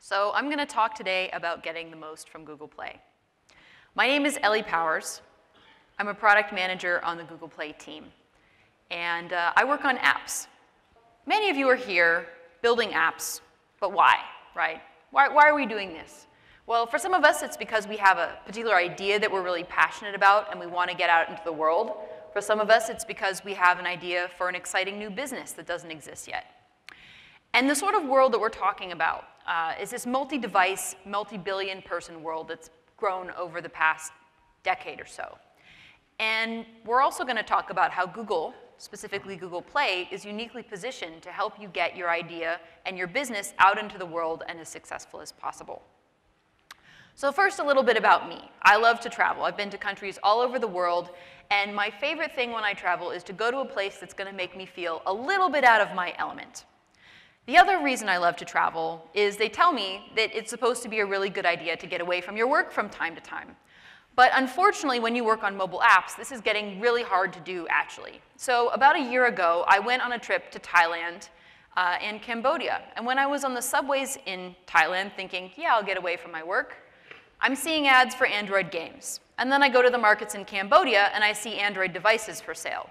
So I'm going to talk today about getting the most from Google Play. My name is Ellie Powers. I'm a product manager on the Google Play team. And I work on apps. Many of you are here building apps, but why, right? Why are we doing this? Well, for some of us, it's because we have a particular idea that we're really passionate about and we want to get out into the world. For some of us, it's because we have an idea for an exciting new business that doesn't exist yet. And the sort of world that we're talking about is this multi-device, multi-billion person world that's grown over the past decade or so. And we're also going to talk about how Google, specifically Google Play, is uniquely positioned to help you get your idea and your business out into the world and as successful as possible. So first, a little bit about me. I love to travel. I've been to countries all over the world, and my favorite thing when I travel is to go to a place that's going to make me feel a little bit out of my element. The other reason I love to travel is they tell me that it's supposed to be a really good idea to get away from your work from time to time. But unfortunately, when you work on mobile apps, this is getting really hard to do, actually. So about a year ago, I went on a trip to Thailand and Cambodia. And when I was on the subways in Thailand thinking, yeah, I'll get away from my work, I'm seeing ads for Android games. And then I go to the markets in Cambodia, and I see Android devices for sale.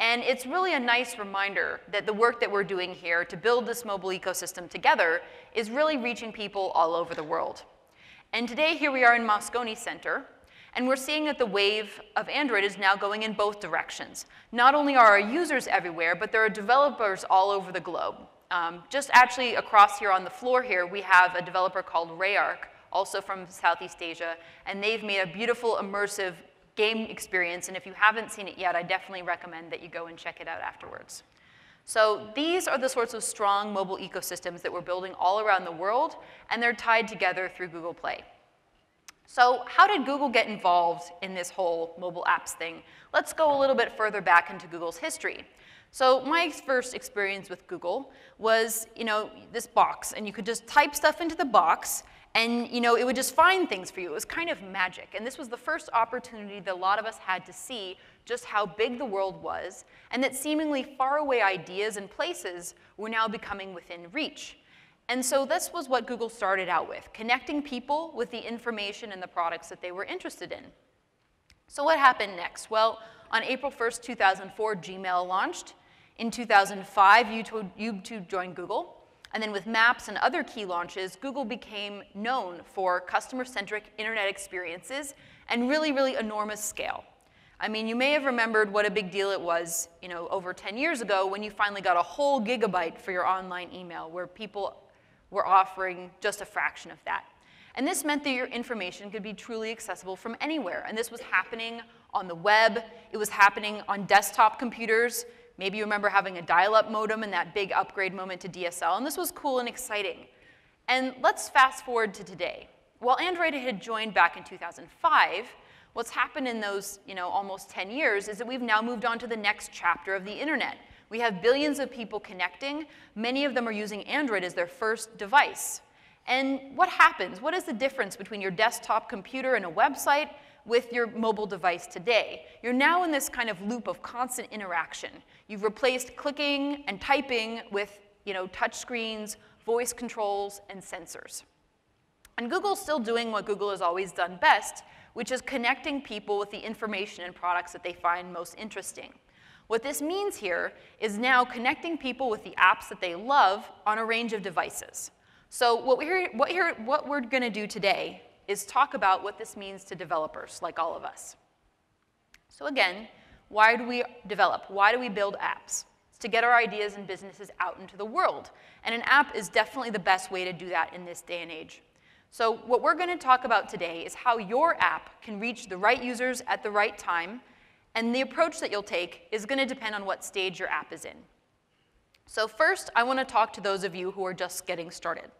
And it's really a nice reminder that the work that we're doing here to build this mobile ecosystem together is really reaching people all over the world. And today, here we are in Moscone Center, and we're seeing that the wave of Android is now going in both directions. Not only are our users everywhere, but there are developers all over the globe. Just actually across here on the floor here, we have a developer called Rayark, also from Southeast Asia, and they've made a beautiful, immersive game experience, and if you haven't seen it yet, I definitely recommend that you go and check it out afterwards. So these are the sorts of strong mobile ecosystems that we're building all around the world, and they're tied together through Google Play. So how did Google get involved in this whole mobile apps thing? Let's go a little bit further back into Google's history. So my first experience with Google was, this box, and you could just type stuff into the box, and it would just find things for you. It was kind of magic. And this was the first opportunity that a lot of us had to see just how big the world was, and that seemingly faraway ideas and places were now becoming within reach. And so this was what Google started out with, connecting people with the information and the products that they were interested in. So what happened next? Well, on April 1st, 2004, Gmail launched. In 2005, YouTube joined Google. And then with Maps and other key launches, Google became known for customer-centric internet experiences and really, really enormous scale. I mean, you may have remembered what a big deal it was, over 10 years ago when you finally got a whole gigabyte for your online email, where people were offering just a fraction of that. And this meant that your information could be truly accessible from anywhere. And this was happening on the web. It was happening on desktop computers. Maybe you remember having a dial-up modem and that big upgrade moment to DSL, and this was cool and exciting. And let's fast forward to today. While Android had joined back in 2005, what's happened in those almost 10 years is that we've now moved on to the next chapter of the internet. We have billions of people connecting. Many of them are using Android as their first device. And what happens? What is the difference between your desktop computer and a website with your mobile device today? You're now in this kind of loop of constant interaction. You've replaced clicking and typing with touch screens, voice controls, and sensors. And Google's still doing what Google has always done best, which is connecting people with the information and products that they find most interesting. What this means here is now connecting people with the apps that they love on a range of devices. So what we're going to do today is talk about what this means to developers like all of us. So again, why do we develop? Why do we build apps? It's to get our ideas and businesses out into the world. And an app is definitely the best way to do that in this day and age. So what we're going to talk about today is how your app can reach the right users at the right time. And the approach that you'll take is going to depend on what stage your app is in. So first, I want to talk to those of you who are just getting started.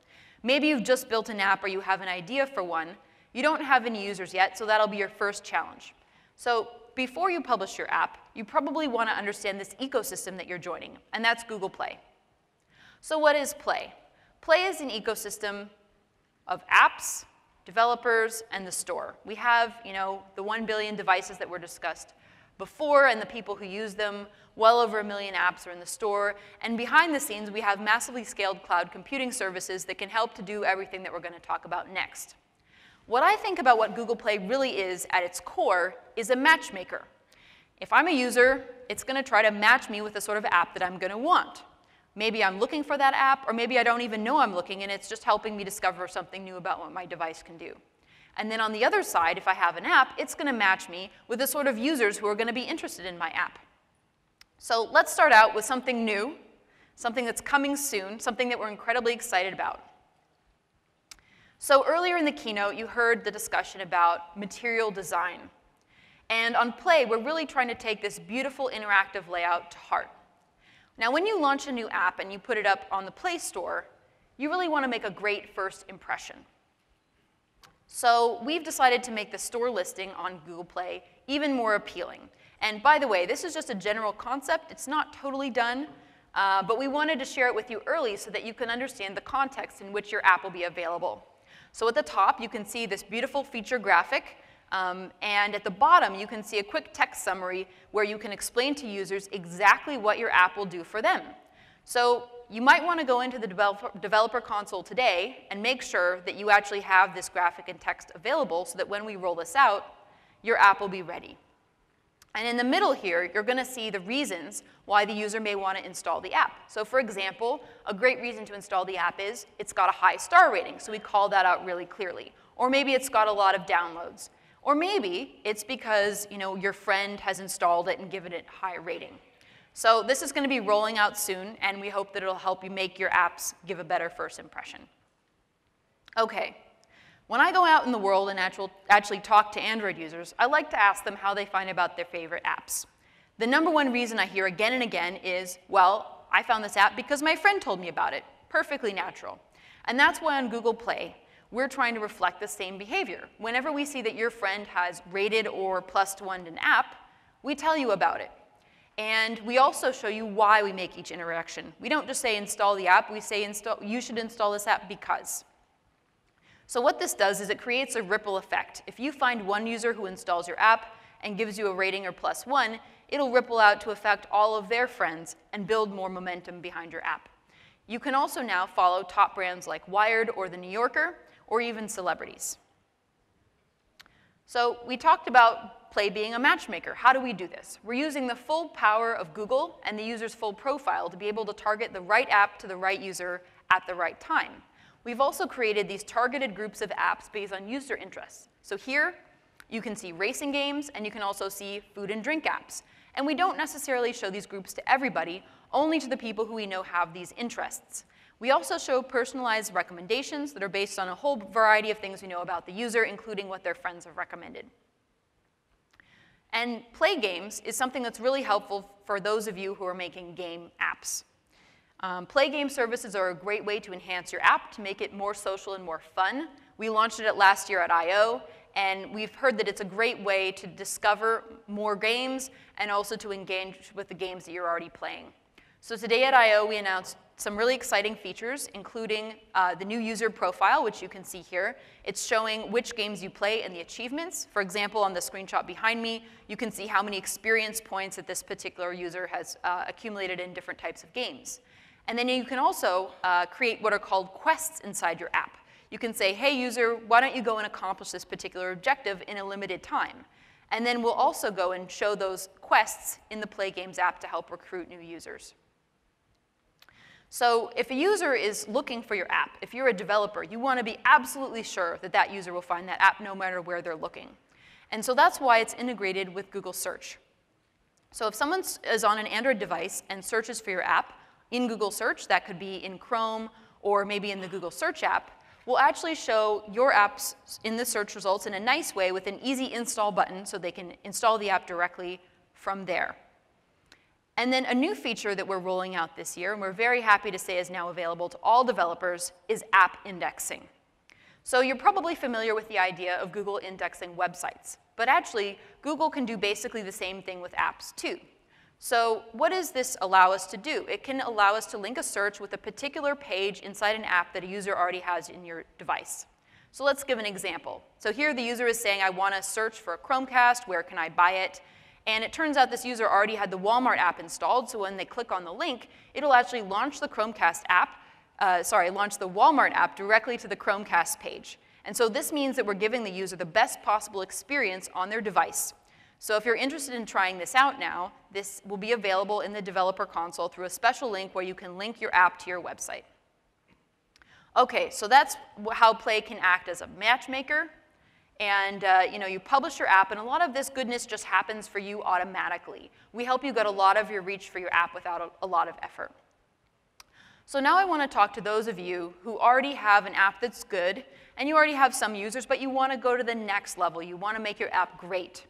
Maybe you've just built an app or you have an idea for one. You don't have any users yet, so that'll be your first challenge. So before you publish your app, you probably want to understand this ecosystem that you're joining, and that's Google Play. So what is Play? Play is an ecosystem of apps, developers, and the store. We have, the 1 billion devices that were discussed before and the people who use them. Well over 1 million apps are in the store. And behind the scenes, we have massively scaled cloud computing services that can help to do everything that we're going to talk about next. What I think about what Google Play really is at its core is a matchmaker. If I'm a user, it's going to try to match me with the sort of app that I'm going to want. Maybe I'm looking for that app, or maybe I don't even know I'm looking, and it's just helping me discover something new about what my device can do. And then on the other side, if I have an app, it's going to match me with the sort of users who are going to be interested in my app. So let's start out with something new, something that's coming soon, something that we're incredibly excited about. So earlier in the keynote, you heard the discussion about material design. And on Play, we're really trying to take this beautiful interactive layout to heart. Now, when you launch a new app and you put it up on the Play Store, you really want to make a great first impression. So we've decided to make the store listing on Google Play even more appealing. And by the way, this is just a general concept. It's not totally done, but we wanted to share it with you early so that you can understand the context in which your app will be available. So at the top, you can see this beautiful feature graphic. And at the bottom, you can see a quick text summary where you can explain to users exactly what your app will do for them. So you might want to go into the developer console today and make sure that you actually have this graphic and text available so that when we roll this out, your app will be ready. And in the middle here, you're going to see the reasons why the user may want to install the app. So for example, a great reason to install the app is it's got a high star rating, so we call that out really clearly. Or maybe it's got a lot of downloads. Or maybe it's because your friend has installed it and given it a high rating. So this is going to be rolling out soon, and we hope that it'll help you make your apps give a better first impression. Okay. When I go out in the world and actually talk to Android users, I like to ask them how they find about their favorite apps. The #1 reason I hear again and again is, well, I found this app because my friend told me about it. Perfectly natural. And that's why on Google Play, we're trying to reflect the same behavior. Whenever we see that your friend has rated or +1'd an app, we tell you about it. And we also show you why we make each interaction. We don't just say install the app, we say you should install this app because. So what this does is it creates a ripple effect. If you find one user who installs your app and gives you a rating or +1, it'll ripple out to affect all of their friends and build more momentum behind your app. You can also now follow top brands like Wired or The New Yorker, or even celebrities. So we talked about Play being a matchmaker. How do we do this? We're using the full power of Google and the user's full profile to be able to target the right app to the right user at the right time. We've also created these targeted groups of apps based on user interests. So here, you can see racing games, and you can also see food and drink apps. And we don't necessarily show these groups to everybody, only to the people who we know have these interests. We also show personalized recommendations that are based on a whole variety of things we know about the user, including what their friends have recommended. And Play Games is something that's really helpful for those of you who are making game apps. Play game services are a great way to enhance your app, to make it more social and more fun. We launched it last year at I/O, and we've heard that it's a great way to discover more games and also to engage with the games that you're already playing. So today at I/O, we announced some really exciting features, including the new user profile, which you can see here. It's showing which games you play and the achievements. For example, on the screenshot behind me, you can see how many experience points that this particular user has accumulated in different types of games. And then you can also create what are called quests inside your app. You can say, hey, user, why don't you go and accomplish this particular objective in a limited time? And then we'll also go and show those quests in the Play Games app to help recruit new users. So if a user is looking for your app, if you're a developer, you want to be absolutely sure that that user will find that app no matter where they're looking. And so that's why it's integrated with Google Search. So if someone is on an Android device and searches for your app in Google Search, that could be in Chrome or maybe in the Google Search app, we'll actually show your apps in the search results in a nice way with an easy install button so they can install the app directly from there. And then a new feature that we're rolling out this year, and we're very happy to say is now available to all developers, is app indexing. So you're probably familiar with the idea of Google indexing websites. But actually, Google can do basically the same thing with apps too. So what does this allow us to do? It can allow us to link a search with a particular page inside an app that a user already has in your device. So let's give an example. So here the user is saying, I want to search for a Chromecast. Where can I buy it? And it turns out this user already had the Walmart app installed, so when they click on the link, it'll actually launch the Chromecast app, launch the Walmart app directly to the Chromecast page. And so this means that we're giving the user the best possible experience on their device. So if you're interested in trying this out now, this will be available in the developer console through a special link where you can link your app to your website. Okay, so that's how Play can act as a matchmaker. And you publish your app, and a lot of this goodness just happens for you automatically. We help you get a lot of your reach for your app without a lot of effort. So now I want to talk to those of you who already have an app that's good, and you already have some users, but you want to go to the next level. You want to make your app great.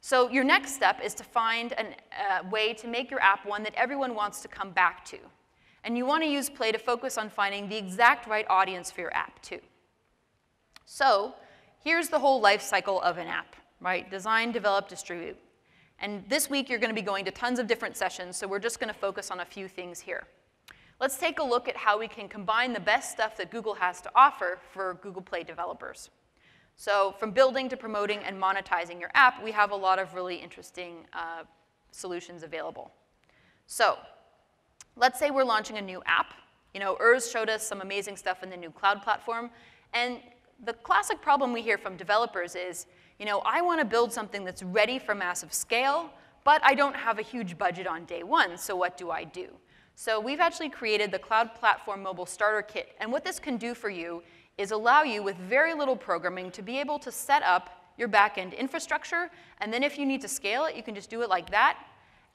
So your next step is to find a way to make your app one that everyone wants to come back to. And you want to use Play to focus on finding the exact right audience for your app, too. So here's the whole life cycle of an app, right? Design, develop, distribute. And this week, you're going to be going to tons of different sessions, so we're just going to focus on a few things here. Let's take a look at how we can combine the best stuff that Google has to offer for Google Play developers. So from building to promoting and monetizing your app, we have a lot of really interesting solutions available. So let's say we're launching a new app. Urs showed us some amazing stuff in the new cloud platform. And the classic problem we hear from developers is, I want to build something that's ready for massive scale, but I don't have a huge budget on day one, so what do I do? So we've actually created the Cloud Platform Mobile Starter Kit. And what this can do for you is allow you, with very little programming, to be able to set up your back-end infrastructure. And then if you need to scale it, you can just do it like that.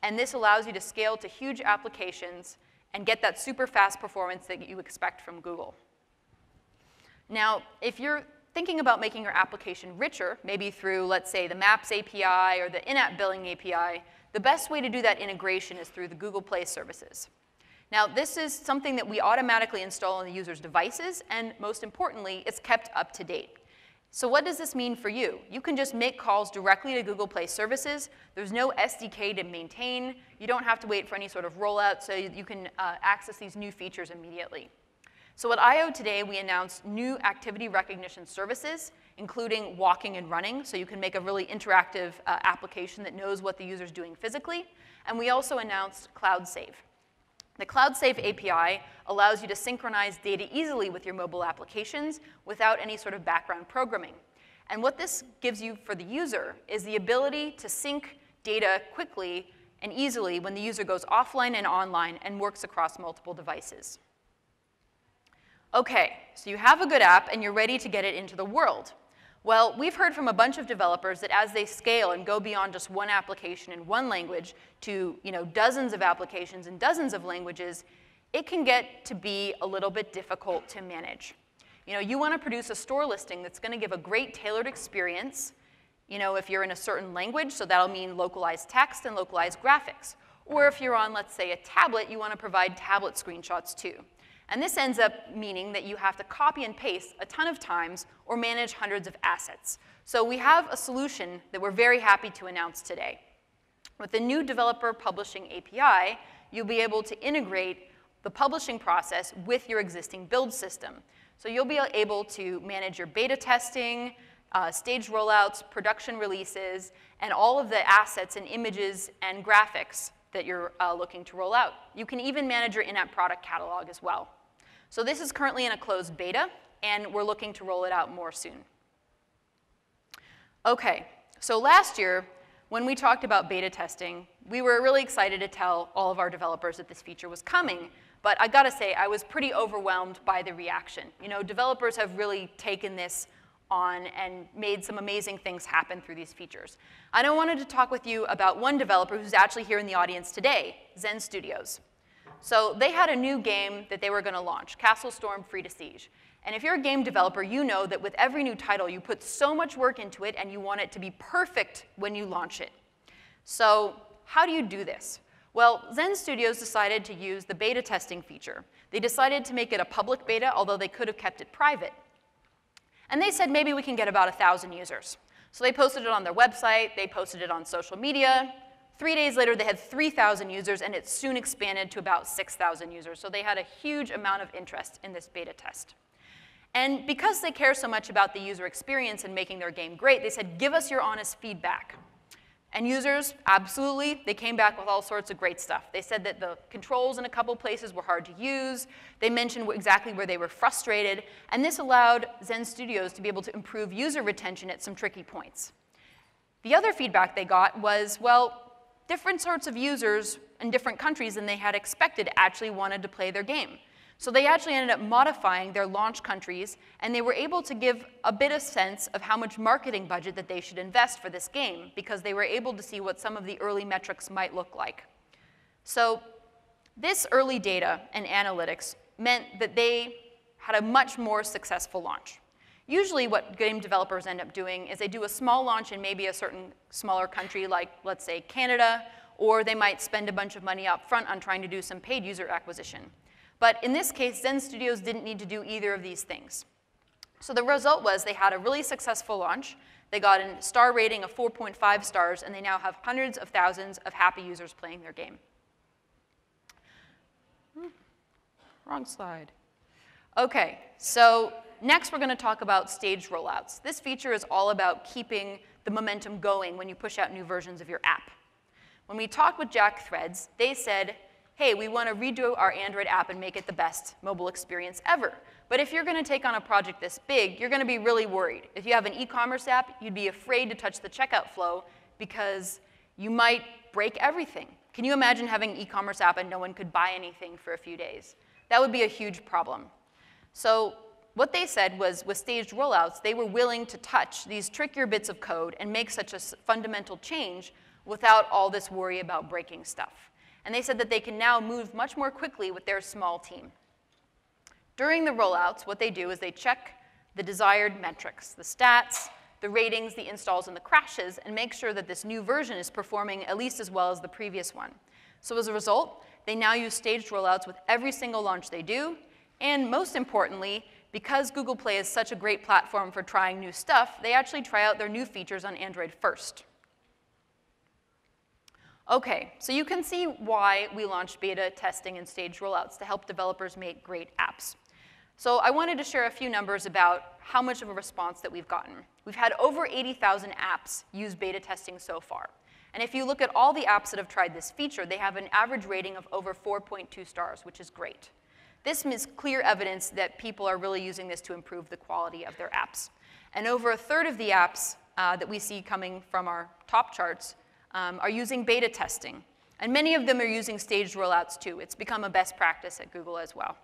And this allows you to scale to huge applications and get that super fast performance that you expect from Google. Now, if you're thinking about making your application richer, maybe through, let's say, the Maps API or the in-app billing API, the best way to do that integration is through the Google Play services. Now, this is something that we automatically install on the user's devices, and most importantly, it's kept up to date. So what does this mean for you? You can just make calls directly to Google Play services. There's no SDK to maintain. You don't have to wait for any sort of rollout, so you can access these new features immediately. So at I/O today, we announced new activity recognition services, including walking and running, so you can make a really interactive application that knows what the user's doing physically. And we also announced Cloud Save. The Cloud Save API allows you to synchronize data easily with your mobile applications without any sort of background programming. And what this gives you for the user is the ability to sync data quickly and easily when the user goes offline and online and works across multiple devices. Okay, so you have a good app and you're ready to get it into the world. Well, we've heard from a bunch of developers that as they scale and go beyond just one application in one language to dozens of applications in dozens of languages, it can get to be a little bit difficult to manage. You want to produce a store listing that's going to give a great tailored experience, if you're in a certain language, so that'll mean localized text and localized graphics. Or if you're on, let's say, a tablet, you want to provide tablet screenshots too. And this ends up meaning that you have to copy and paste a ton of times or manage hundreds of assets. So we have a solution that we're very happy to announce today. With the new Developer Publishing API, you'll be able to integrate the publishing process with your existing build system. So you'll be able to manage your beta testing, stage rollouts, production releases, and all of the assets and images and graphics that you're looking to roll out. You can even manage your in-app product catalog as well. So this is currently in a closed beta, and we're looking to roll it out more soon. Okay, so last year, when we talked about beta testing, we were really excited to tell all of our developers that this feature was coming, but I gotta say, I was pretty overwhelmed by the reaction. Developers have really taken this on and made some amazing things happen through these features. And I wanted to talk with you about one developer who's actually here in the audience today, Zen Studios. So they had a new game that they were going to launch, Castle Storm Free to Siege. And if you're a game developer, you know that with every new title, you put so much work into it, and you want it to be perfect when you launch it. So how do you do this? Well, Zen Studios decided to use the beta testing feature. They decided to make it a public beta, although they could have kept it private. And they said, maybe we can get about 1,000 users. So they posted it on their website. They posted it on social media. 3 days later, they had 3,000 users, and it soon expanded to about 6,000 users. So they had a huge amount of interest in this beta test. And because they care so much about the user experience and making their game great, they said, give us your honest feedback. And users, absolutely, they came back with all sorts of great stuff. They said that the controls in a couple places were hard to use. They mentioned exactly where they were frustrated. And this allowed Zen Studios to be able to improve user retention at some tricky points. The other feedback they got was, well, different sorts of users in different countries than they had expected actually wanted to play their game. So they actually ended up modifying their launch countries, and they were able to give a bit of sense of how much marketing budget that they should invest for this game, because they were able to see what some of the early metrics might look like. So this early data and analytics meant that they had a much more successful launch. Usually what game developers end up doing is they do a small launch in maybe a certain smaller country, like, let's say, Canada, or they might spend a bunch of money up front on trying to do some paid user acquisition. But in this case, Zen Studios didn't need to do either of these things. So the result was they had a really successful launch. They got a star rating of 4.5 stars, and they now have hundreds of thousands of happy users playing their game. Wrong slide. OK, so next we're going to talk about staged rollouts. This feature is all about keeping the momentum going when you push out new versions of your app. When we talked with Jack Threads, they said, hey, we want to redo our Android app and make it the best mobile experience ever. But if you're going to take on a project this big, you're going to be really worried. If you have an e-commerce app, you'd be afraid to touch the checkout flow because you might break everything. Can you imagine having an e-commerce app and no one could buy anything for a few days? That would be a huge problem. So what they said was, with staged rollouts, they were willing to touch these trickier bits of code and make such a fundamental change without all this worry about breaking stuff. And they said that they can now move much more quickly with their small team. During the rollouts, what they do is they check the desired metrics, the stats, the ratings, the installs, and the crashes, and make sure that this new version is performing at least as well as the previous one. So as a result, they now use staged rollouts with every single launch they do. And most importantly, because Google Play is such a great platform for trying new stuff, they actually try out their new features on Android first. OK, so you can see why we launched beta testing and staged rollouts to help developers make great apps. So I wanted to share a few numbers about how much of a response that we've gotten. We've had over 80,000 apps use beta testing so far. And if you look at all the apps that have tried this feature, they have an average rating of over 4.2 stars, which is great. This is clear evidence that people are really using this to improve the quality of their apps. And over a third of the apps that we see coming from our top charts are using beta testing. And many of them are using staged rollouts, too. It's become a best practice at Google as well.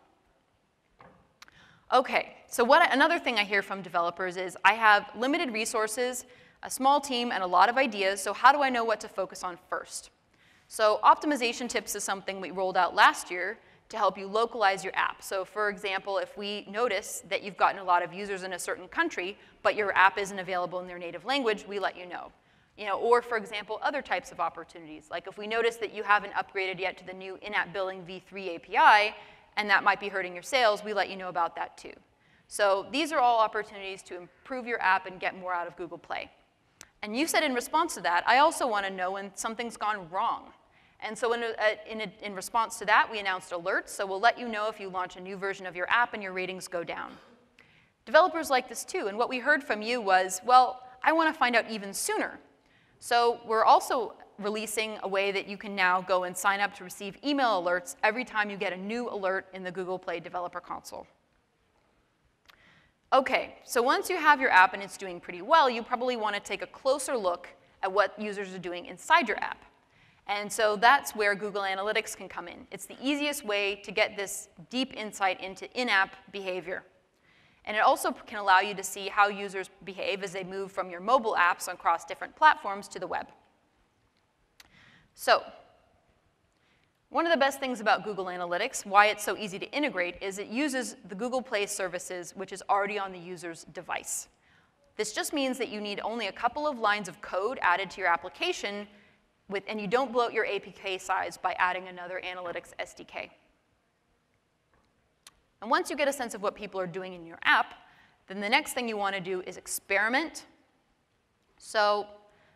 OK, so another thing I hear from developers is, I have limited resources, a small team, and a lot of ideas, so how do I know what to focus on first? So optimization tips is something we rolled out last year to help you localize your app. So for example, if we notice that you've gotten a lot of users in a certain country, but your app isn't available in their native language, we let you know. Or, for example, other types of opportunities. Like if we notice that you haven't upgraded yet to the new in-app billing v3 API, and that might be hurting your sales, we let you know about that too. So these are all opportunities to improve your app and get more out of Google Play. And you said in response to that, I also want to know when something's gone wrong. And so in response to that, we announced alerts. So we'll let you know if you launch a new version of your app and your ratings go down. Developers like this too. And what we heard from you was, well, I want to find out even sooner. So we're also releasing a way that you can now go and sign up to receive email alerts every time you get a new alert in the Google Play Developer Console. OK, so once you have your app and it's doing pretty well, you probably want to take a closer look at what users are doing inside your app. And so that's where Google Analytics can come in. It's the easiest way to get this deep insight into in-app behavior. And it also can allow you to see how users behave as they move from your mobile apps across different platforms to the web. So one of the best things about Google Analytics, why it's so easy to integrate, is it uses the Google Play services, which is already on the user's device. This just means that you need only a couple of lines of code added to your application, and you don't bloat your APK size by adding another analytics SDK. And once you get a sense of what people are doing in your app, then the next thing you want to do is experiment. So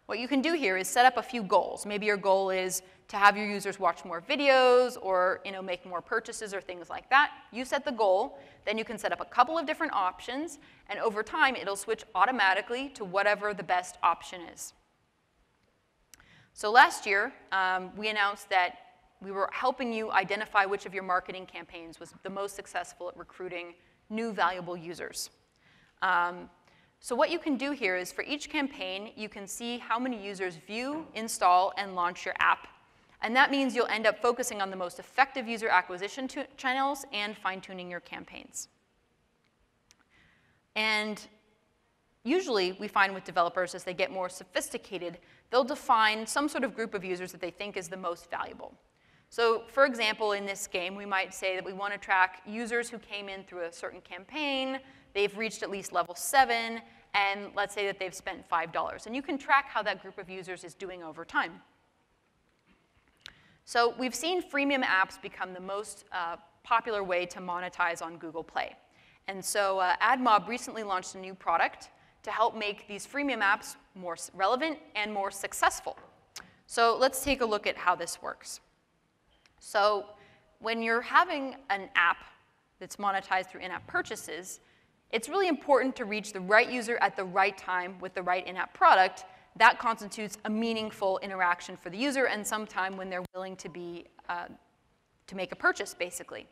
what you can do here is set up a few goals. Maybe your goal is to have your users watch more videos or make more purchases or things like that. You set the goal. Then you can set up a couple of different options. And over time, it'll switch automatically to whatever the best option is. So last year, we announced that we were helping you identify which of your marketing campaigns was the most successful at recruiting new valuable users. So what you can do here is for each campaign, you can see how many users view, install, and launch your app. And that means you'll end up focusing on the most effective user acquisition channels and fine-tuning your campaigns. And usually, we find with developers, as they get more sophisticated, they'll define some sort of group of users that they think is the most valuable. So for example, in this game, we might say that we want to track users who came in through a certain campaign, they've reached at least level 7, and let's say that they've spent $5. And you can track how that group of users is doing over time. So we've seen freemium apps become the most popular way to monetize on Google Play. And so Admob recently launched a new product to help make these freemium apps more relevant and more successful. So let's take a look at how this works. So when you're having an app that's monetized through in-app purchases, it's really important to reach the right user at the right time with the right in-app product. That constitutes a meaningful interaction for the user and some time when they're willing to make a purchase, basically.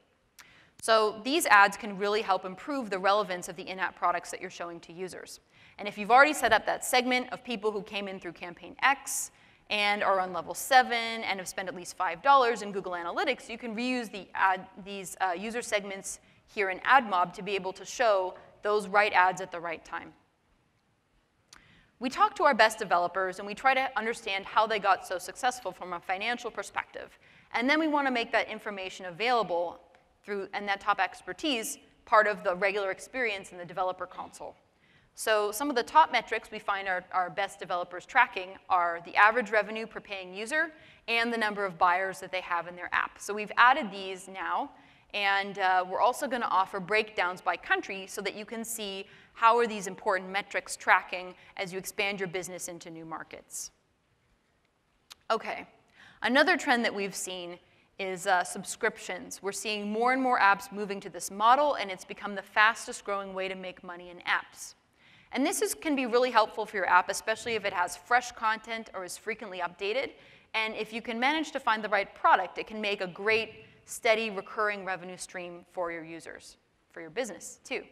So these ads can really help improve the relevance of the in-app products that you're showing to users. And if you've already set up that segment of people who came in through campaign X and are on level 7 and have spent at least $5 in Google Analytics, you can reuse these user segments here in Admob to be able to show those right ads at the right time. We talk to our best developers, and we try to understand how they got so successful from a financial perspective. And then we want to make that information available and that top expertise part of the regular experience in the developer console. So some of the top metrics we find our best developers tracking are the average revenue per paying user and the number of buyers that they have in their app. So we've added these now, and we're also going to offer breakdowns by country so that you can see how are these important metrics tracking as you expand your business into new markets. Okay, another trend that we've seen is subscriptions. We're seeing more and more apps moving to this model, and it's become the fastest growing way to make money in apps. And this can be really helpful for your app, especially if it has fresh content or is frequently updated. And if you can manage to find the right product, it can make a great, steady, recurring revenue stream for your users, for your business, too.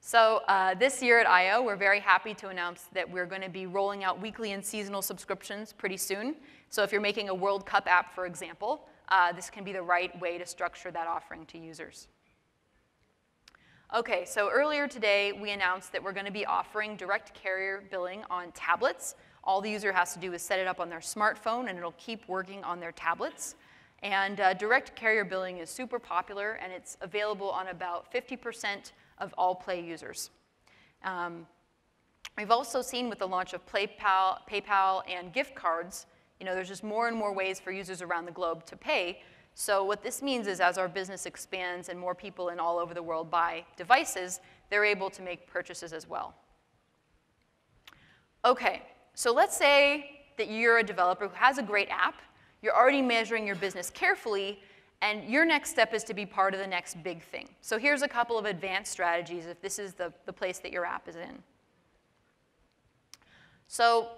So this year at I/O, we're very happy to announce that we're going to be rolling out weekly and seasonal subscriptions pretty soon. So if you're making a World Cup app, for example, this can be the right way to structure that offering to users. Okay, so earlier today, we announced that we're going to be offering direct carrier billing on tablets. All the user has to do is set it up on their smartphone, and it'll keep working on their tablets. And direct carrier billing is super popular, and it's available on about 50% of all Play users. We've also seen with the launch of PayPal and gift cards, there's just more and more ways for users around the globe to pay. So what this means is as our business expands and more people in all over the world buy devices, they're able to make purchases as well. Okay, so let's say that you're a developer who has a great app, you're already measuring your business carefully, and your next step is to be part of the next big thing. So here's a couple of advanced strategies if this is the place that your app is in. So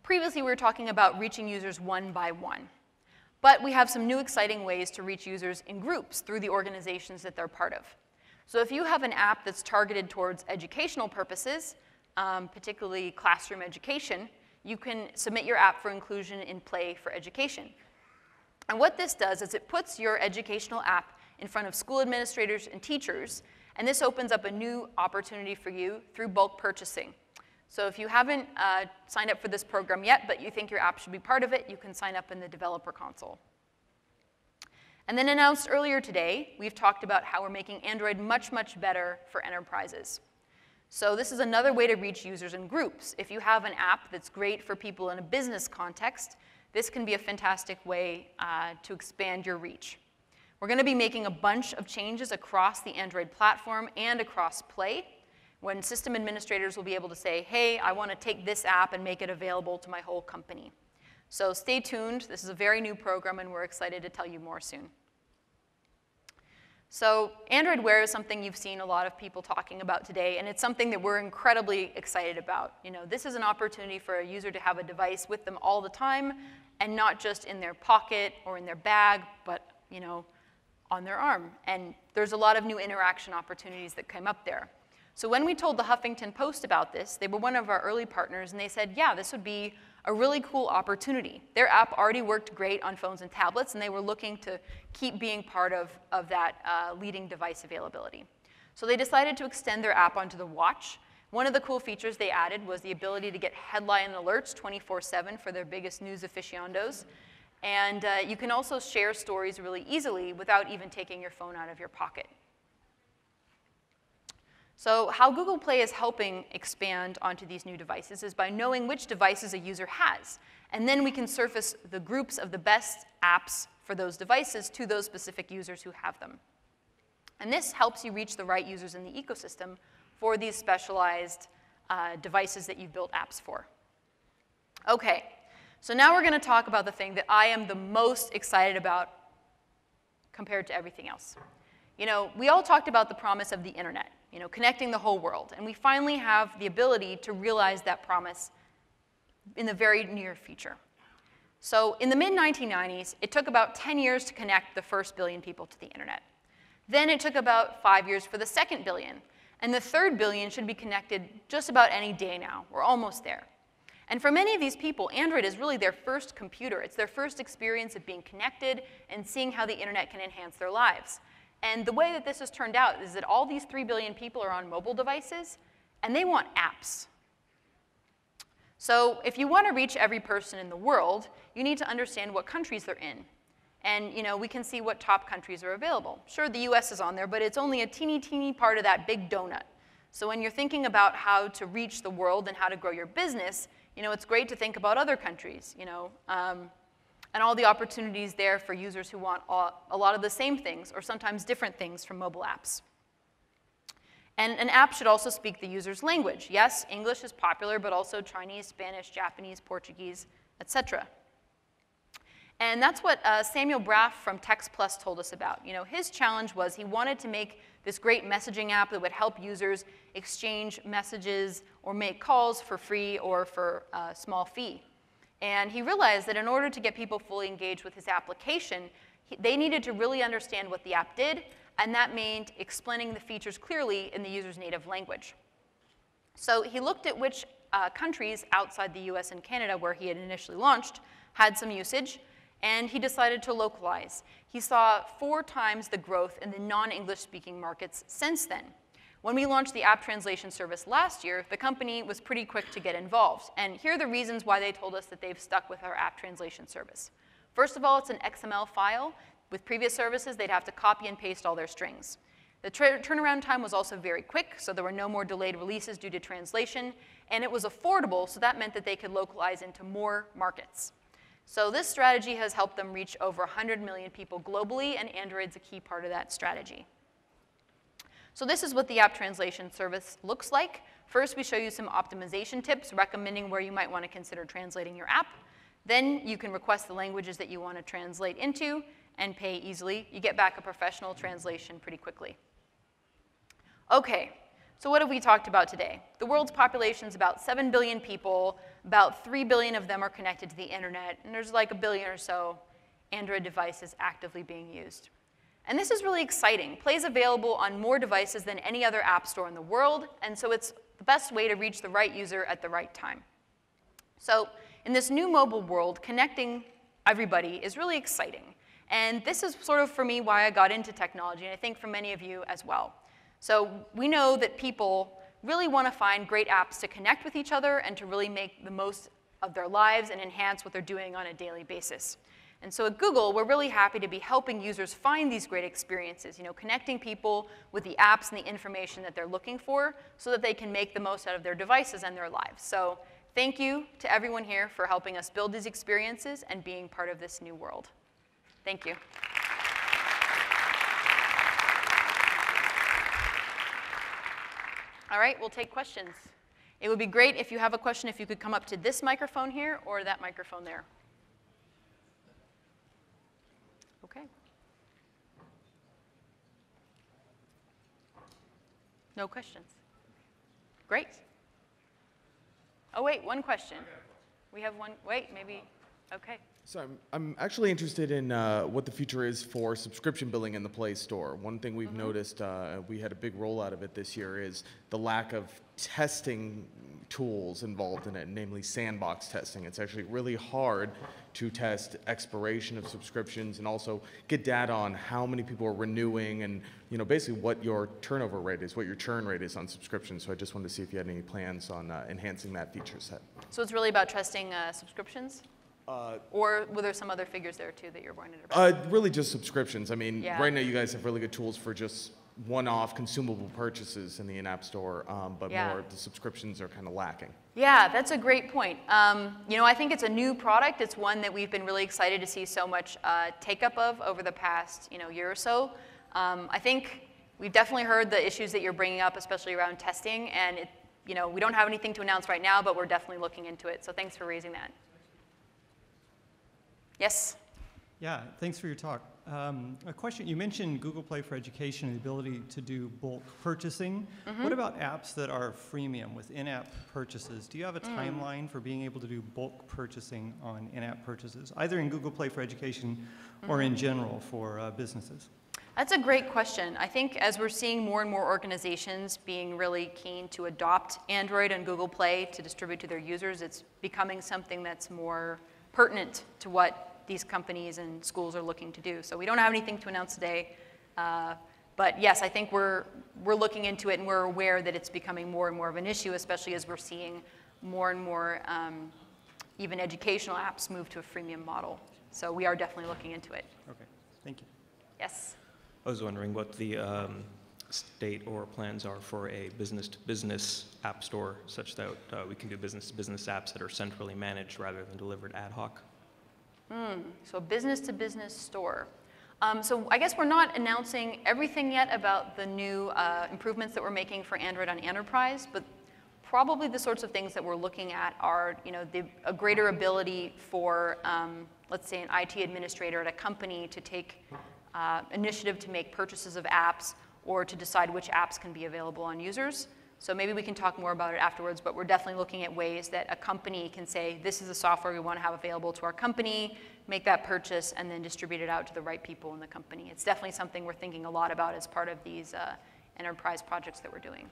previously we were talking about reaching users one by one. But we have some new exciting ways to reach users in groups through the organizations that they're part of. So if you have an app that's targeted towards educational purposes, particularly classroom education, you can submit your app for inclusion in Play for Education. And what this does is it puts your educational app in front of school administrators and teachers, and this opens up a new opportunity for you through bulk purchasing. So if you haven't signed up for this program yet, but you think your app should be part of it, you can sign up in the developer console. And then announced earlier today, we've talked about how we're making Android much, much better for enterprises. So this is another way to reach users in groups. If you have an app that's great for people in a business context, this can be a fantastic way to expand your reach. We're going to be making a bunch of changes across the Android platform and across Play, when system administrators will be able to say, hey, I want to take this app and make it available to my whole company. So stay tuned. This is a very new program, and we're excited to tell you more soon. So Android Wear is something you've seen a lot of people talking about today, and it's something that we're incredibly excited about. This is an opportunity for a user to have a device with them all the time, and not just in their pocket or in their bag, but on their arm. And there's a lot of new interaction opportunities that came up there. So when we told the Huffington Post about this, they were one of our early partners, and they said, yeah, this would be a really cool opportunity. Their app already worked great on phones and tablets, and they were looking to keep being part of that leading device availability. So they decided to extend their app onto the watch. One of the cool features they added was the ability to get headline alerts 24/7 for their biggest news aficionados. And you can also share stories really easily without even taking your phone out of your pocket. So how Google Play is helping expand onto these new devices is by knowing which devices a user has. And then we can surface the groups of the best apps for those devices to those specific users who have them. And this helps you reach the right users in the ecosystem for these specialized devices that you've built apps for. OK, so now we're going to talk about the thing that I am the most excited about compared to everything else. We all talked about the promise of the internet, connecting the whole world. And we finally have the ability to realize that promise in the very near future. So in the mid-1990s, it took about 10 years to connect the first billion people to the internet. Then it took about 5 years for the second billion. And the third billion should be connected just about any day now. We're almost there. And for many of these people, Android is really their first computer. It's their first experience of being connected and seeing how the internet can enhance their lives. And the way that this has turned out is that all these 3 billion people are on mobile devices, and they want apps. So if you want to reach every person in the world, you need to understand what countries they're in. And we can see what top countries are available. Sure, the US is on there, but it's only a teeny part of that big donut. So when you're thinking about how to reach the world and how to grow your business, it's great to think about other countries, and all the opportunities there for users who want a lot of the same things or sometimes different things from mobile apps. And an app should also speak the user's language. Yes, English is popular, but also Chinese, Spanish, Japanese, Portuguese, etc. And that's what Samuel Braff from Text Plus told us about. His challenge was he wanted to make this great messaging app that would help users exchange messages or make calls for free or for a small fee. And he realized that in order to get people fully engaged with his application, they needed to really understand what the app did, and that meant explaining the features clearly in the user's native language. So he looked at which countries outside the US and Canada, where he had initially launched, had some usage, and he decided to localize. He saw 4 times the growth in the non-English speaking markets since then. When we launched the app translation service last year, the company was pretty quick to get involved. And here are the reasons why they told us that they've stuck with our app translation service. First of all, it's an XML file. With previous services, they'd have to copy and paste all their strings. The turnaround time was also very quick, so there were no more delayed releases due to translation. And it was affordable, so that meant that they could localize into more markets. So this strategy has helped them reach over 100 million people globally, and Android's a key part of that strategy. So this is what the app translation service looks like. First, we show you some optimization tips recommending where you might want to consider translating your app. Then you can request the languages that you want to translate into and pay easily. You get back a professional translation pretty quickly. OK, so what have we talked about today? The world's population is about 7 billion people. About 3 billion of them are connected to the internet. And there's like a billion or so Android devices actively being used. And this is really exciting. Play is available on more devices than any other app store in the world, and so it's the best way to reach the right user at the right time. So in this new mobile world, connecting everybody is really exciting. And this is sort of, for me, why I got into technology, and I think for many of you as well. So we know that people really want to find great apps to connect with each other and to really make the most of their lives and enhance what they're doing on a daily basis. And so at Google, we're really happy to be helping users find these great experiences, connecting people with the apps and the information that they're looking for so that they can make the most out of their devices and their lives. So thank you to everyone here for helping us build these experiences and being part of this new world. Thank you. All right, we'll take questions. It would be great if you have a question if you could come up to this microphone here or that microphone there. Okay. No questions. Great. Oh, wait, one question. We have one. Wait, maybe. OK. So I'm actually interested in what the future is for subscription billing in the Play Store. One thing we've noticed, we had a big rollout of it this year, is the lack of testing tools involved in it, namely sandbox testing. It's actually really hard to test expiration of subscriptions and also get data on how many people are renewing and basically what your turnover rate is, what your churn rate is on subscriptions. So I just wanted to see if you had any plans on enhancing that feature set. So it's really about testing subscriptions? Or were there some other figures there too that you're wondering about? Really just subscriptions. I mean, Yeah. right now you guys have really good tools for just one-off consumable purchases in the in-app store, but Yeah. more the subscriptions are kind of lacking. Yeah, that's a great point. I think it's a new product. It's one that we've been really excited to see so much take-up of over the past year or so. I think we've definitely heard the issues that you're bringing up, especially around testing, and we don't have anything to announce right now, but we're definitely looking into it. So thanks for raising that. Yes? Yeah, thanks for your talk. A question, you mentioned Google Play for Education and the ability to do bulk purchasing. What about apps that are freemium with in-app purchases? Do you have a timeline for being able to do bulk purchasing on in-app purchases, either in Google Play for Education or in general for businesses? That's a great question. I think as we're seeing more and more organizations being really keen to adopt Android and Google Play to distribute to their users, it's becoming something that's more pertinent to what these companies and schools are looking to do. So we don't have anything to announce today, but yes, I think we're looking into it and we're aware that it's becoming more and more of an issue, especially as we're seeing more and more even educational apps move to a freemium model. So we are definitely looking into it. Okay, thank you. Yes? I was wondering what the state or plans are for a business-to-business app store such that we can do business-to-business apps that are centrally managed rather than delivered ad hoc. So business-to-business store. So I guess we're not announcing everything yet about the new improvements that we're making for Android on Enterprise, but probably the sorts of things that we're looking at are a greater ability for, let's say, an IT administrator at a company to take initiative to make purchases of apps or to decide which apps can be available on users. So maybe we can talk more about it afterwards, but we're definitely looking at ways that a company can say, this is the software we want to have available to our company, make that purchase, and then distribute it out to the right people in the company. It's definitely something we're thinking a lot about as part of these enterprise projects that we're doing.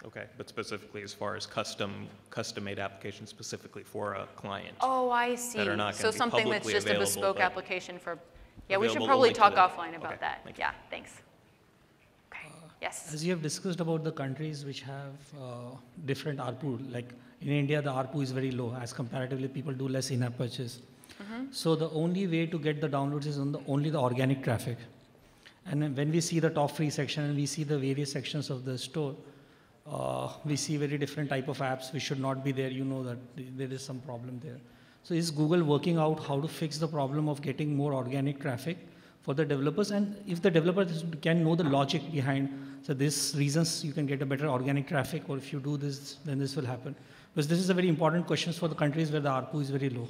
Okay, but specifically as far as custom-made applications specifically for a client. Oh, I see. That are not So going to be something that's publicly just a available, bespoke but application for, yeah, we should available probably only to talk them. offline about Okay, that. thank you. Yeah, thanks. Okay, yes. As you have discussed about the countries which have different ARPU, like in India, the ARPU is very low as comparatively people do less in-app purchase. So the only way to get the downloads is on only the organic traffic. And then when we see the top free section and we see the various sections of the store, we see very different type of apps which should not be there. You know that there is some problem there. So is Google working out how to fix the problem of getting more organic traffic for the developers? And if the developers can know the logic behind, so these reasons you can get a better organic traffic, or if you do this, then this will happen. Because this is a very important question for the countries where the ARPU is very low.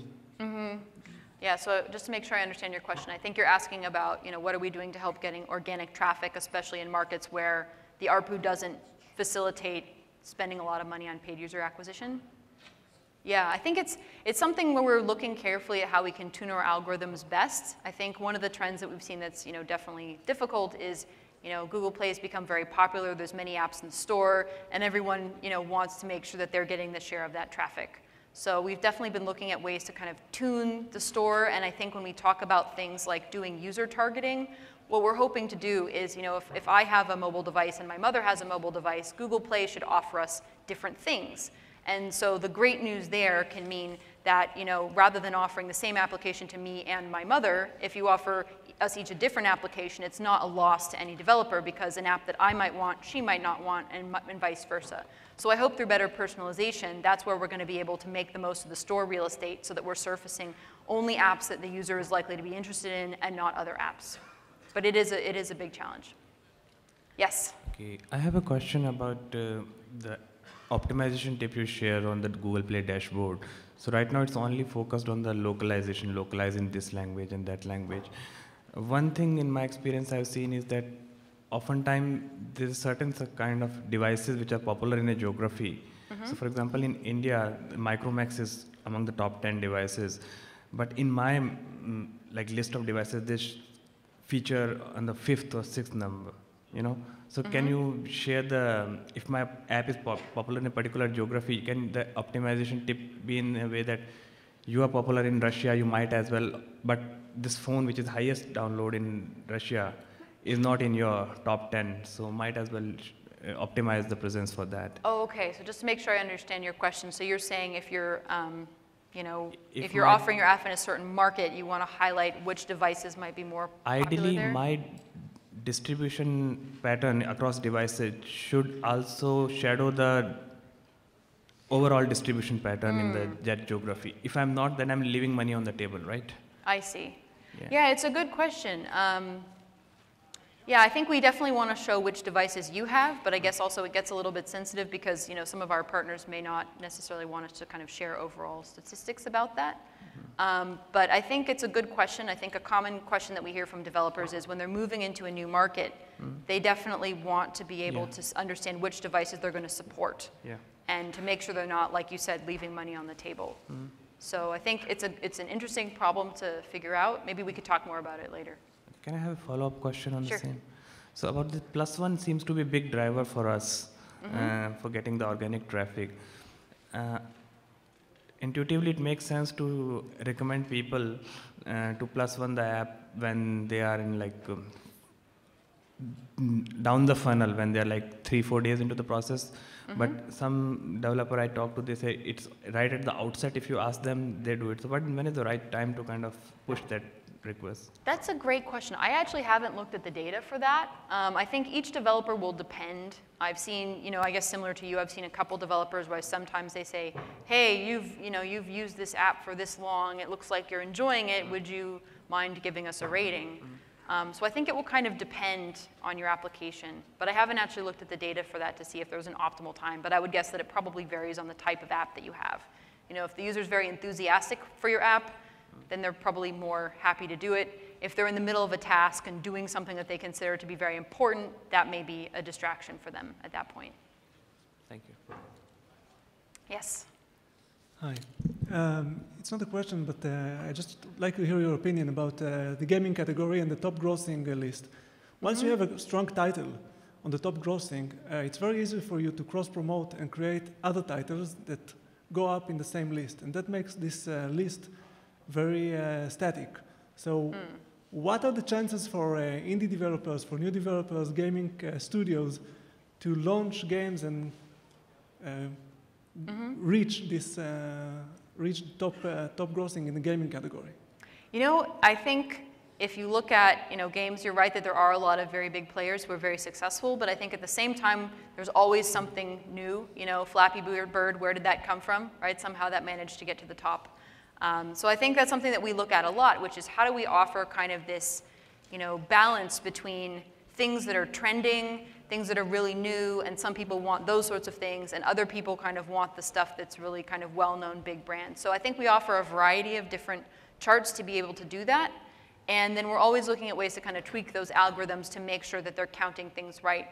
Yeah, so just to make sure I understand your question, I think you're asking about, what are we doing to help getting organic traffic, especially in markets where the ARPU doesn't facilitate spending a lot of money on paid user acquisition? Yeah, I think it's something where we're looking carefully at how we can tune our algorithms best. I think one of the trends that we've seen that's definitely difficult is Google Play has become very popular. There's many apps in the store, and everyone wants to make sure that they're getting the share of that traffic. So we've definitely been looking at ways to kind of tune the store, and I think when we talk about things like doing user targeting, what we're hoping to do is, if I have a mobile device and my mother has a mobile device, Google Play should offer us different things. And so the great news there can mean that, rather than offering the same application to me and my mother, if you offer us each a different application, it's not a loss to any developer because an app that I might want, she might not want, and vice versa. So I hope through better personalization, that's where we're going to be able to make the most of the store real estate so that we're surfacing only apps that the user is likely to be interested in and not other apps. But it is a big challenge. Yes? Okay, I have a question about the optimization tip you share on the Google Play dashboard. So right now it's only focused on the localization, localizing this language and that language. One thing in my experience I've seen is that oftentimes there's certain kind of devices which are popular in a geography. So for example, in India, Micromax is among the top 10 devices. But in my like list of devices, this feature on the 5th or 6th number, you know? So can you share if my app is popular in a particular geography, can the optimization tip be in a way that you are popular in Russia, you might as well, but this phone which is highest download in Russia is not in your top 10, so might as well optimize the presence for that. Oh, okay. So just to make sure I understand your question, so you're saying if you're, if you're my- offering your app in a certain market, you want to highlight which devices might be more popular Ideally, there? my distribution pattern across devices should also shadow the overall distribution pattern in that geography. If I'm not, then I'm leaving money on the table, right? I see. Yeah. Yeah, it's a good question. Yeah, I think we definitely want to show which devices you have, but I guess also it gets a little bit sensitive because some of our partners may not necessarily want us to kind of share overall statistics about that. But I think it's a good question. I think a common question that we hear from developers is when they're moving into a new market, they definitely want to be able to understand which devices they're going to support. Yeah. And to make sure they're not, like you said, leaving money on the table. So I think it's an interesting problem to figure out. Maybe we could talk more about it later. Can I have a follow-up question on Sure. the same? So about the +1 seems to be a big driver for us for getting the organic traffic. Intuitively, it makes sense to recommend people to +1 the app when they are in like down the funnel, when they're like 3-4 days into the process. But some developer I talk to, they say it's right at the outset. If you ask them, they do it. So when is the right time to kind of push that request? That's a great question. I actually haven't looked at the data for that. I think each developer will depend. I've seen, I guess similar to you, I've seen a couple developers where sometimes they say, hey, you've used this app for this long. It looks like you're enjoying it. Would you mind giving us a rating? So I think it will kind of depend on your application. But I haven't actually looked at the data for that to see if there was an optimal time. But I would guess that it probably varies on the type of app that you have. If the user is very enthusiastic for your app, then they're probably more happy to do it. If they're in the middle of a task and doing something that they consider to be very important, that may be a distraction for them at that point. Thank you. Yes? Hi. It's not a question, but I just like to hear your opinion about the gaming category and the top grossing list. Once you have a strong title on the top grossing, it's very easy for you to cross-promote and create other titles that go up in the same list. And that makes this list very static. So what are the chances for indie developers, for new developers, gaming studios to launch games and reach this top grossing in the gaming category? I think if you look at games, you're right that there are a lot of very big players who are very successful, but I think at the same time, there's always something new. Flappy Bird, where did that come from, right? Somehow that managed to get to the top. So I think that's something that we look at a lot, which is how do we offer kind of this, balance between things that are trending, things that are really new, and some people want those sorts of things, and other people kind of want the stuff that's really kind of well-known big brands. So I think we offer a variety of different charts to be able to do that. And then we're always looking at ways to kind of tweak those algorithms to make sure that they're counting things right.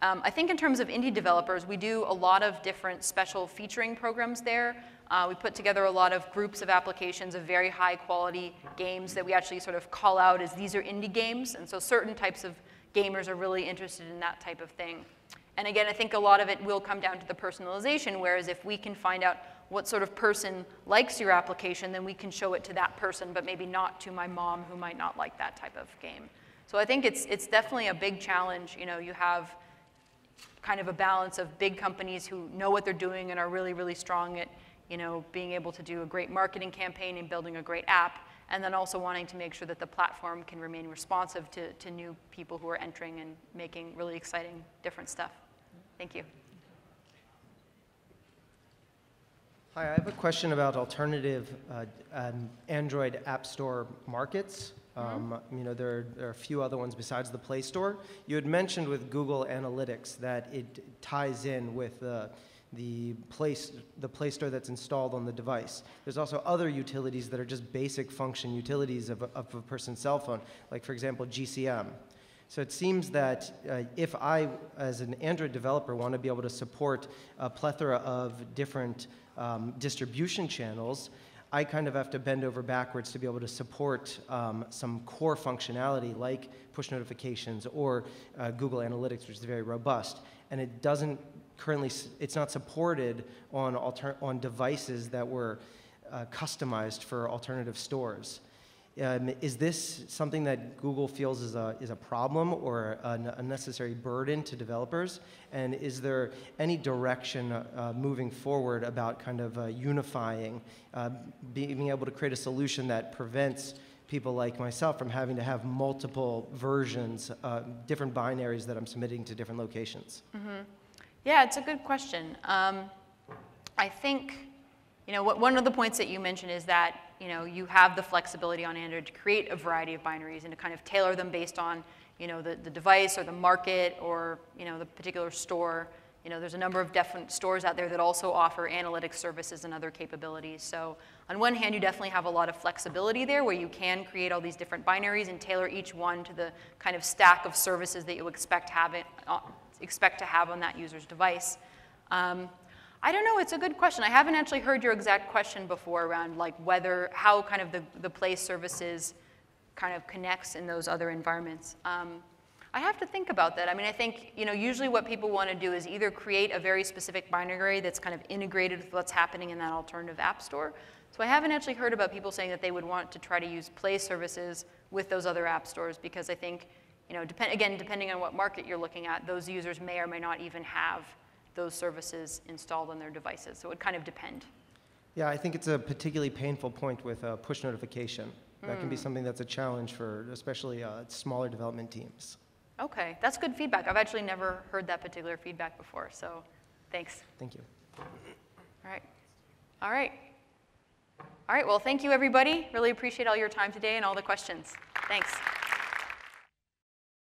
I think in terms of indie developers, we do a lot of different special featuring programs there. We put together a lot of groups of applications of very high quality games that we actually sort of call out as these are indie games. And so certain types of gamers are really interested in that type of thing. And again, I think a lot of it will come down to the personalization, whereas if we can find out what sort of person likes your application, then we can show it to that person, but maybe not to my mom who might not like that type of game. So I think it's definitely a big challenge. You have kind of a balance of big companies who know what they're doing and are really, really strong at being able to do a great marketing campaign and building a great app, and then also wanting to make sure that the platform can remain responsive to new people who are entering and making really exciting, different stuff. Thank you. Hi, I have a question about alternative Android App Store markets. There are a few other ones besides the Play Store. You had mentioned with Google Analytics that it ties in with the Play Store that's installed on the device. There's also other utilities that are just basic function utilities of a person's cell phone, like for example GCM. So it seems that if I, as an Android developer, want to be able to support a plethora of different distribution channels, I kind of have to bend over backwards to be able to support some core functionality like push notifications or Google Analytics, which is very robust. And it doesn't currently, it's not supported on devices that were customized for alternative stores. Is this something that Google feels is a problem or an unnecessary burden to developers? And is there any direction moving forward about kind of unifying, being able to create a solution that prevents people like myself from having to have multiple versions, different binaries that I'm submitting to different locations? Mm-hmm. Yeah, it's a good question. I think, one of the points that you mentioned is that you have the flexibility on Android to create a variety of binaries and to kind of tailor them based on, the device or the market or, the particular store. There's a number of different stores out there that also offer analytics services and other capabilities. So on one hand, you definitely have a lot of flexibility there where you can create all these different binaries and tailor each one to the kind of stack of services that you expect to have on that user's device. I don't know, it's a good question. I haven't actually heard your exact question before around like how kind of the Play services kind of connects in those other environments. I have to think about that. I mean, I think, usually what people want to do is either create a very specific binary that's kind of integrated with what's happening in that alternative app store. So I haven't actually heard about people saying that they would want to try to use Play services with those other app stores because I think, depending on what market you're looking at, those users may or may not even have those services installed on their devices. So it would kind of depend. Yeah, I think it's a particularly painful point with push notification. That can be something that's a challenge for especially smaller development teams. Okay, that's good feedback. I've actually never heard that particular feedback before, so thanks. Thank you. All right. All right. All right, well, thank you, everybody. Really appreciate all your time today and all the questions. Thanks.